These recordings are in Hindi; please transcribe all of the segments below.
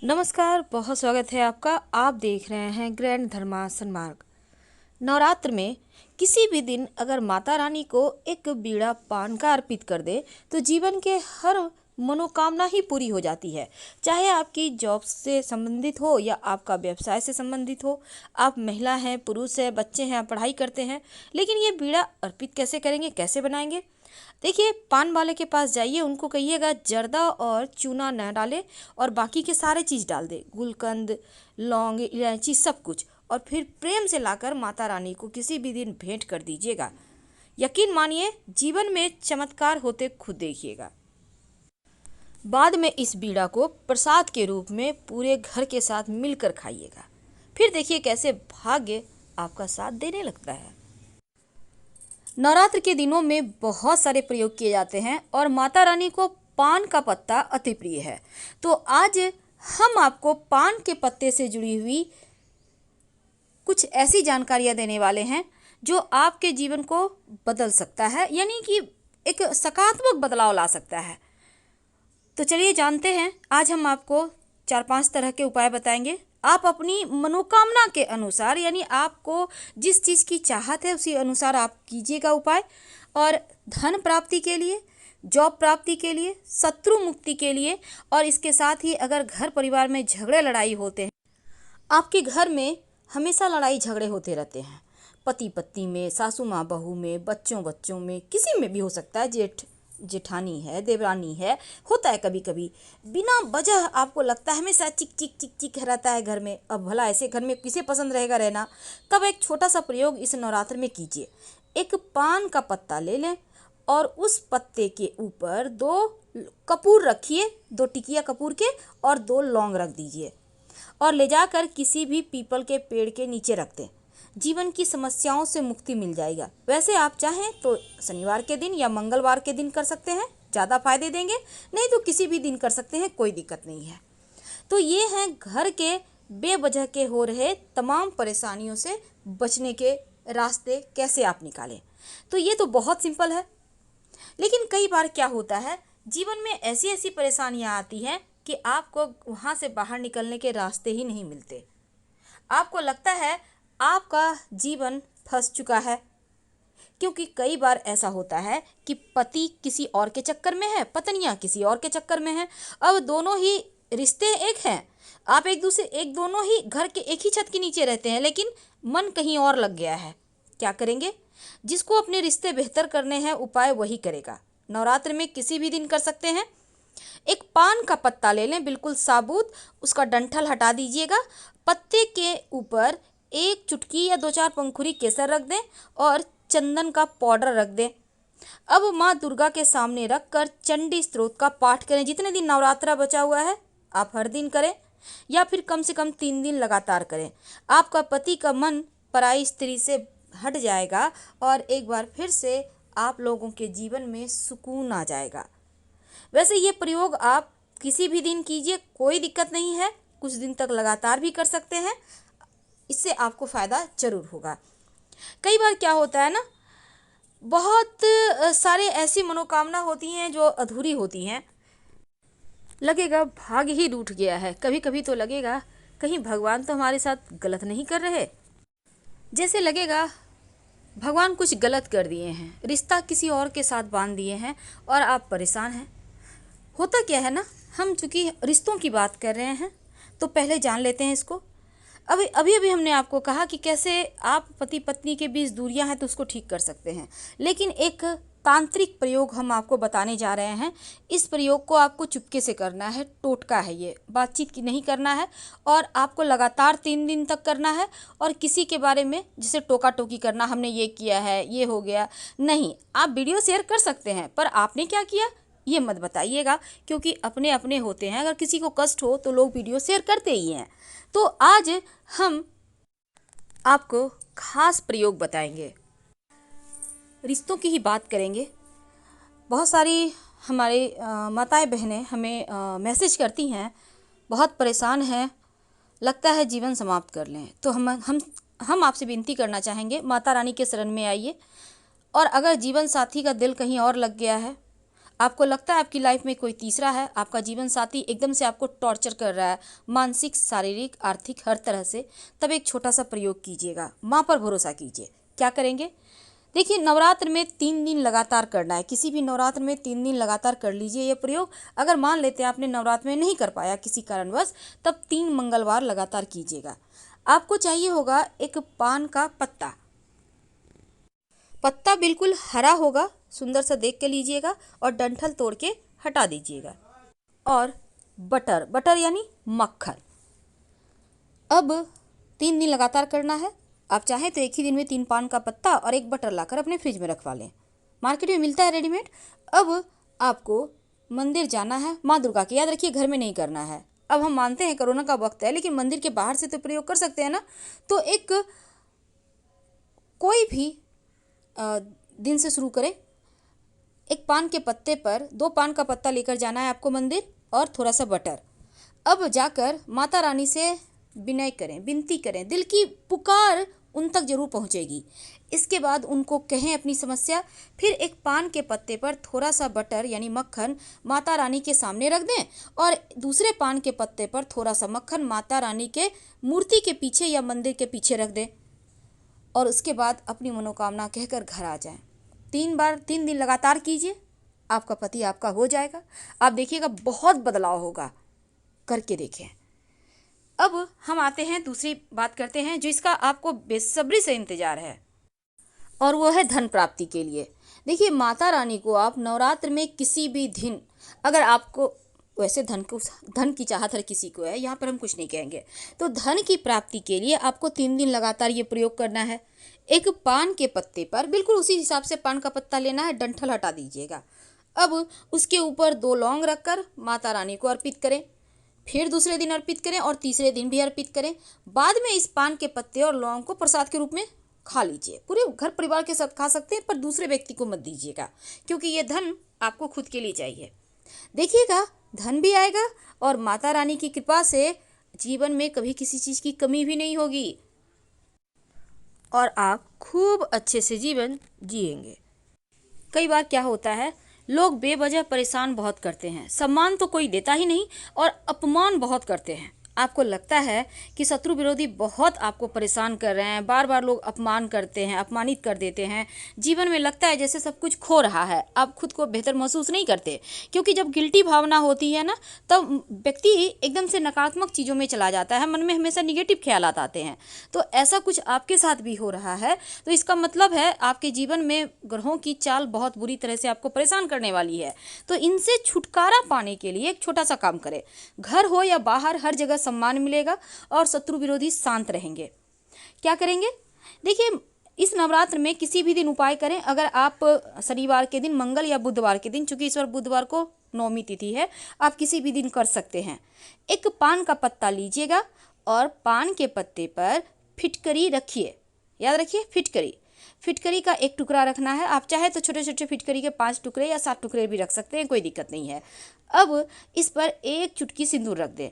नमस्कार, बहुत स्वागत है आपका। आप देख रहे हैं ग्रैंड धर्मासन मार्ग। नवरात्र में किसी भी दिन अगर माता रानी को एक बीड़ा पान का अर्पित कर दे तो जीवन के हर मनोकामना ही पूरी हो जाती है। चाहे आपकी जॉब से संबंधित हो या आपका व्यवसाय से संबंधित हो, आप महिला हैं, पुरुष हैं, बच्चे हैं, आप पढ़ाई करते हैं, लेकिन ये बीड़ा अर्पित कैसे करेंगे, कैसे बनाएंगे? देखिए, पान वाले के पास जाइए, उनको कहिएगा जर्दा और चूना न डाले और बाकी के सारे चीज़ डाल दे, गुलकंद, लौंग, इलायची, सब कुछ, और फिर प्रेम से लाकर माता रानी को किसी भी दिन भेंट कर दीजिएगा। यकीन मानिए, जीवन में चमत्कार होते खुद देखिएगा। बाद में इस बीड़ा को प्रसाद के रूप में पूरे घर के साथ मिलकर खाइएगा। फिर देखिए कैसे भाग्य आपका साथ देने लगता है। नवरात्र के दिनों में बहुत सारे प्रयोग किए जाते हैं और माता रानी को पान का पत्ता अति प्रिय है। तो आज हम आपको पान के पत्ते से जुड़ी हुई कुछ ऐसी जानकारियां देने वाले हैं जो आपके जीवन को बदल सकता है, यानी कि एक सकारात्मक बदलाव ला सकता है। तो चलिए जानते हैं। आज हम आपको 4-5 तरह के उपाय बताएंगे। आप अपनी मनोकामना के अनुसार, यानी आपको जिस चीज़ की चाहत है उसी अनुसार आप कीजिएगा उपाय। और धन प्राप्ति के लिए, जॉब प्राप्ति के लिए, शत्रु मुक्ति के लिए, और इसके साथ ही अगर घर परिवार में झगड़े लड़ाई होते हैं, आपके घर में हमेशा लड़ाई झगड़े होते रहते हैं, पति पत्नी में, सासू माँ बहू में, बच्चों बच्चों में, किसी में भी हो सकता है, जेठ जेठानी है, देवरानी है, होता है कभी कभी, बिना वजह आपको लगता है हमेशा चिक चिक चिक चिक रहता है घर में। अब भला ऐसे घर में किसे पसंद रहेगा रहना? तब एक छोटा सा प्रयोग इस नवरात्र में कीजिए। एक पान का पत्ता ले लें और उस पत्ते के ऊपर 2 कपूर रखिए, 2 टिकिया कपूर के, और 2 लौंग रख दीजिए और ले जाकर किसी भी पीपल के पेड़ के नीचे रख दें। जीवन की समस्याओं से मुक्ति मिल जाएगा। वैसे आप चाहें तो शनिवार के दिन या मंगलवार के दिन कर सकते हैं, ज़्यादा फायदे देंगे, नहीं तो किसी भी दिन कर सकते हैं, कोई दिक्कत नहीं है। तो ये हैं घर के बेवजह के हो रहे तमाम परेशानियों से बचने के रास्ते, कैसे आप निकालें। तो ये तो बहुत सिंपल है, लेकिन कई बार क्या होता है, जीवन में ऐसी ऐसी परेशानियां आती हैं कि आपको वहाँ से बाहर निकलने के रास्ते ही नहीं मिलते। आपको लगता है आपका जीवन फंस चुका है, क्योंकि कई बार ऐसा होता है कि पति किसी और के चक्कर में है, पत्नियां किसी और के चक्कर में हैं। अब दोनों ही रिश्ते एक हैं, आप एक दोनों ही घर के एक ही छत के नीचे रहते हैं, लेकिन मन कहीं और लग गया है। क्या करेंगे? जिसको अपने रिश्ते बेहतर करने हैं, उपाय वही करेगा। नवरात्र में किसी भी दिन कर सकते हैं। एक पान का पत्ता ले लें, बिल्कुल साबुत, उसका डंठल हटा दीजिएगा। पत्ते के ऊपर 1 चुटकी या 2-4 पंखुड़ी केसर रख दें और चंदन का पाउडर रख दें। अब माँ दुर्गा के सामने रखकर चंडी स्तोत्र का पाठ करें। जितने दिन नवरात्रा बचा हुआ है आप हर दिन करें, या फिर कम से कम 3 दिन लगातार करें। आपका पति का मन पराई स्त्री से हट जाएगा और एक बार फिर से आप लोगों के जीवन में सुकून आ जाएगा। वैसे ये प्रयोग आप किसी भी दिन कीजिए, कोई दिक्कत नहीं है, कुछ दिन तक लगातार भी कर सकते हैं, इससे आपको फ़ायदा ज़रूर होगा। कई बार क्या होता है ना, बहुत सारे ऐसी मनोकामना होती हैं जो अधूरी होती हैं, लगेगा भाग्य ही रूठ गया है। कभी कभी तो लगेगा कहीं भगवान तो हमारे साथ गलत नहीं कर रहे, जैसे लगेगा भगवान कुछ गलत कर दिए हैं, रिश्ता किसी और के साथ बांध दिए हैं और आप परेशान हैं। होता क्या है ना, हम चूँकि रिश्तों की बात कर रहे हैं तो पहले जान लेते हैं इसको। अभी हमने आपको कहा कि कैसे आप पति पत्नी के बीच दूरियां हैं तो उसको ठीक कर सकते हैं, लेकिन एक तांत्रिक प्रयोग हम आपको बताने जा रहे हैं। इस प्रयोग को आपको चुपके से करना है, टोटका है ये, बातचीत की नहीं करना है, और आपको लगातार 3 दिन तक करना है। और किसी के बारे में जैसे टोका टोकी करना, हमने ये किया है, ये हो गया, नहीं। आप वीडियो शेयर कर सकते हैं, पर आपने क्या किया ये मत बताइएगा, क्योंकि अपने अपने होते हैं। अगर किसी को कष्ट हो तो लोग वीडियो शेयर करते ही हैं। तो आज हम आपको खास प्रयोग बताएंगे, रिश्तों की ही बात करेंगे। बहुत सारी हमारी माताएं बहनें हमें मैसेज करती हैं, बहुत परेशान हैं, लगता है जीवन समाप्त कर लें। तो हम आपसे विनती करना चाहेंगे, माता रानी के शरण में आइए। और अगर जीवन साथी का दिल कहीं और लग गया है, आपको लगता है आपकी लाइफ में कोई तीसरा है, आपका जीवन साथी एकदम से आपको टॉर्चर कर रहा है, मानसिक, शारीरिक, आर्थिक, हर तरह से, तब एक छोटा सा प्रयोग कीजिएगा, माँ पर भरोसा कीजिए। क्या करेंगे? देखिए, नवरात्र में 3 दिन लगातार करना है। किसी भी नवरात्र में 3 दिन लगातार कर लीजिए ये प्रयोग। अगर मान लेते हैं आपने नवरात्र में नहीं कर पाया किसी कारणवश, तब 3 मंगलवार लगातार कीजिएगा। आपको चाहिए होगा एक पान का पत्ता। पत्ता बिल्कुल हरा होगा, सुंदर सा देख के लीजिएगा और डंठल तोड़ के हटा दीजिएगा। और बटर, बटर यानी मक्खन। अब 3 दिन लगातार करना है। आप चाहें तो एक ही दिन में 3 पान का पत्ता और 1 बटर लाकर अपने फ्रिज में रखवा लें, मार्केट में मिलता है रेडीमेड। अब आपको मंदिर जाना है, माँ दुर्गा के, याद रखिए घर में नहीं करना है। अब हम मानते हैं कोरोना का वक्त है, लेकिन मंदिर के बाहर से तो प्रयोग कर सकते हैं ना। तो एक कोई भी दिन से शुरू करें। एक पान के पत्ते पर 2 पान का पत्ता लेकर जाना है आपको मंदिर, और थोड़ा सा बटर। अब जाकर माता रानी से विनय करें, विनती करें, दिल की पुकार उन तक जरूर पहुंचेगी। इसके बाद उनको कहें अपनी समस्या। फिर एक पान के पत्ते पर थोड़ा सा बटर यानी मक्खन माता रानी के सामने रख दें, और दूसरे पान के पत्ते पर थोड़ा सा मक्खन माता रानी के मूर्ति के पीछे या मंदिर के पीछे रख दें, और उसके बाद अपनी मनोकामना कहकर घर आ जाएं। 3 दिन लगातार कीजिए, आपका पति आपका हो जाएगा। आप देखिएगा बहुत बदलाव होगा, करके देखें। अब हम आते हैं, दूसरी बात करते हैं जो इसका आपको बेसब्री से इंतजार है, और वो है धन प्राप्ति के लिए। देखिए, माता रानी को आप नवरात्र में किसी भी दिन, अगर आपको वैसे धन की चाहत हर किसी को है, यहाँ पर हम कुछ नहीं कहेंगे, तो धन की प्राप्ति के लिए आपको 3 दिन लगातार ये प्रयोग करना है। एक पान के पत्ते पर बिल्कुल उसी हिसाब से पान का पत्ता लेना है, डंठल हटा दीजिएगा। अब उसके ऊपर 2 लौंग रखकर माता रानी को अर्पित करें, फिर दूसरे दिन अर्पित करें और तीसरे दिन भी अर्पित करें। बाद में इस पान के पत्ते और लौंग को प्रसाद के रूप में खा लीजिए। पूरे घर परिवार के साथ खा सकते हैं, पर दूसरे व्यक्ति को मत दीजिएगा, क्योंकि ये धन आपको खुद के लिए चाहिए। देखिएगा, धन भी आएगा और माता रानी की कृपा से जीवन में कभी किसी चीज़ की कमी भी नहीं होगी, और आप खूब अच्छे से जीवन जिएंगे। कई बार क्या होता है, लोग बेवजह परेशान बहुत करते हैं, सम्मान तो कोई देता ही नहीं और अपमान बहुत करते हैं। आपको लगता है कि शत्रु विरोधी बहुत आपको परेशान कर रहे हैं, बार बार लोग अपमान करते हैं, अपमानित कर देते हैं, जीवन में लगता है जैसे सब कुछ खो रहा है, आप खुद को बेहतर महसूस नहीं करते। क्योंकि जब गिल्टी भावना होती है ना, तब व्यक्ति एकदम से नकारात्मक चीज़ों में चला जाता है, मन में हमेशा निगेटिव ख्यालात आते हैं। तो ऐसा कुछ आपके साथ भी हो रहा है, तो इसका मतलब है आपके जीवन में ग्रहों की चाल बहुत बुरी तरह से आपको परेशान करने वाली है। तो इनसे छुटकारा पाने के लिए एक छोटा सा काम करें। घर हो या बाहर, हर जगह सम्मान मिलेगा और शत्रु विरोधी शांत रहेंगे। क्या करेंगे? देखिए, इस नवरात्र में किसी भी दिन उपाय करें। अगर आप शनिवार के दिन, मंगल या बुधवार के दिन, चूंकि इस बार बुधवार को नवमी तिथि है, आप किसी भी दिन कर सकते हैं। एक पान का पत्ता लीजिएगा और पान के पत्ते पर फिटकरी रखिए। याद रखिए, फिटकरी का 1 टुकड़ा रखना है। आप चाहे तो छोटे छोटे फिटकरी के 5 टुकड़े या 7 टुकड़े भी रख सकते हैं, कोई दिक्कत नहीं है। अब इस पर 1 चुटकी सिंदूर रख दें।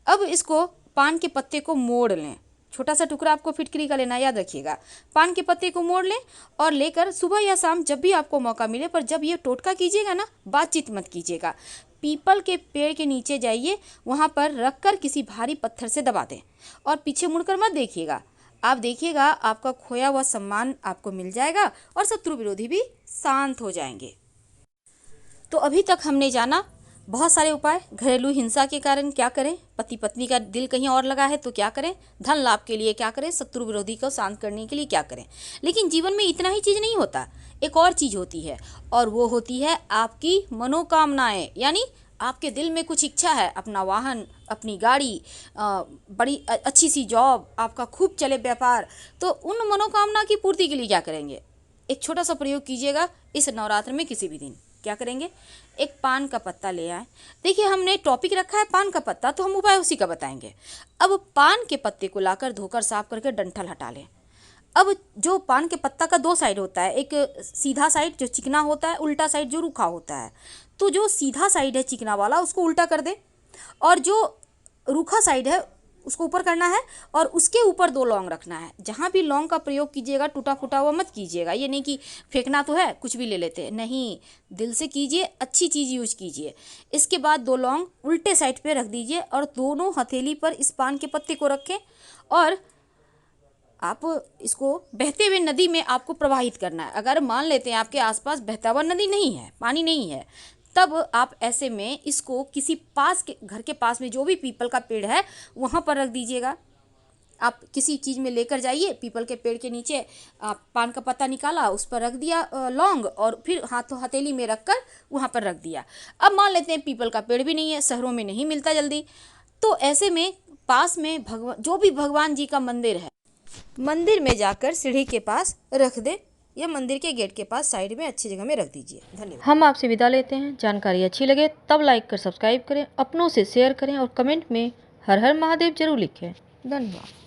अब इसको पान के पत्ते को मोड़ लें, छोटा सा टुकड़ा आपको फिटकरी का लेना, याद रखिएगा। पान के पत्ते को मोड़ लें और लेकर सुबह या शाम जब भी आपको मौका मिले, पर जब ये टोटका कीजिएगा ना, बातचीत मत कीजिएगा, पीपल के पेड़ के नीचे जाइए, वहाँ पर रखकर किसी भारी पत्थर से दबा दें और पीछे मुड़कर मत देखिएगा। आप देखिएगा आपका खोया हुआ सम्मान आपको मिल जाएगा और शत्रु विरोधी भी शांत हो जाएंगे। तो अभी तक हमने जाना बहुत सारे उपाय। घरेलू हिंसा के कारण क्या करें, पति पत्नी का दिल कहीं और लगा है तो क्या करें, धन लाभ के लिए क्या करें, शत्रु विरोधी को शांत करने के लिए क्या करें। लेकिन जीवन में इतना ही चीज़ नहीं होता, एक और चीज़ होती है, और वो होती है आपकी मनोकामनाएं। यानी आपके दिल में कुछ इच्छा है, अपना वाहन, अपनी गाड़ी, बड़ी अच्छी सी जॉब, आपका खूब चले व्यापार, तो उन मनोकामना की पूर्ति के लिए क्या करेंगे? एक छोटा सा प्रयोग कीजिएगा इस नवरात्र में किसी भी दिन। क्या करेंगे? एक पान का पत्ता ले आए। देखिए, हमने टॉपिक रखा है पान का पत्ता, तो हम उपाय उसी का बताएंगे। अब पान के पत्ते को लाकर धोकर साफ करके डंठल हटा लें। अब जो पान के पत्ता का 2 साइड होता है, एक सीधा साइड जो चिकना होता है, उल्टा साइड जो रूखा होता है। तो जो सीधा साइड है चिकना वाला, उसको उल्टा कर दे, और जो रूखा साइड है उसको ऊपर करना है और उसके ऊपर 2 लौंग रखना है। जहाँ भी लौंग का प्रयोग कीजिएगा टूटा फूटा हुआ मत कीजिएगा। ये नहीं कि फेंकना तो है कुछ भी ले लेते हैं, नहीं, दिल से कीजिए, अच्छी चीज़ यूज कीजिए। इसके बाद 2 लौंग उल्टे साइड पे रख दीजिए और दोनों हथेली पर इस पान के पत्ते को रखें और आप इसको बहते हुए नदी में आपको प्रवाहित करना है। अगर मान लेते हैं आपके आसपास बहता हुआ नदी नहीं है, पानी नहीं है, तब आप ऐसे में इसको किसी पास के घर के पास में जो भी पीपल का पेड़ है वहाँ पर रख दीजिएगा। आप किसी चीज़ में लेकर जाइए, पीपल के पेड़ के नीचे आप पान का पत्ता निकाला, उस पर रख दिया लौंग और फिर हाथों हथेली में रख कर वहाँ पर रख दिया। अब मान लेते हैं पीपल का पेड़ भी नहीं है, शहरों में नहीं मिलता जल्दी, तो ऐसे में पास में भगवान जो भी भगवान जी का मंदिर है, मंदिर में जाकर सीढ़ी के पास रख दे या मंदिर के गेट के पास साइड में अच्छी जगह में रख दीजिए। धन्यवाद। हम आपसे विदा लेते हैं। जानकारी अच्छी लगे तब लाइक कर सब्सक्राइब करें, अपनों से शेयर करें और कमेंट में हर हर महादेव जरूर लिखें। धन्यवाद।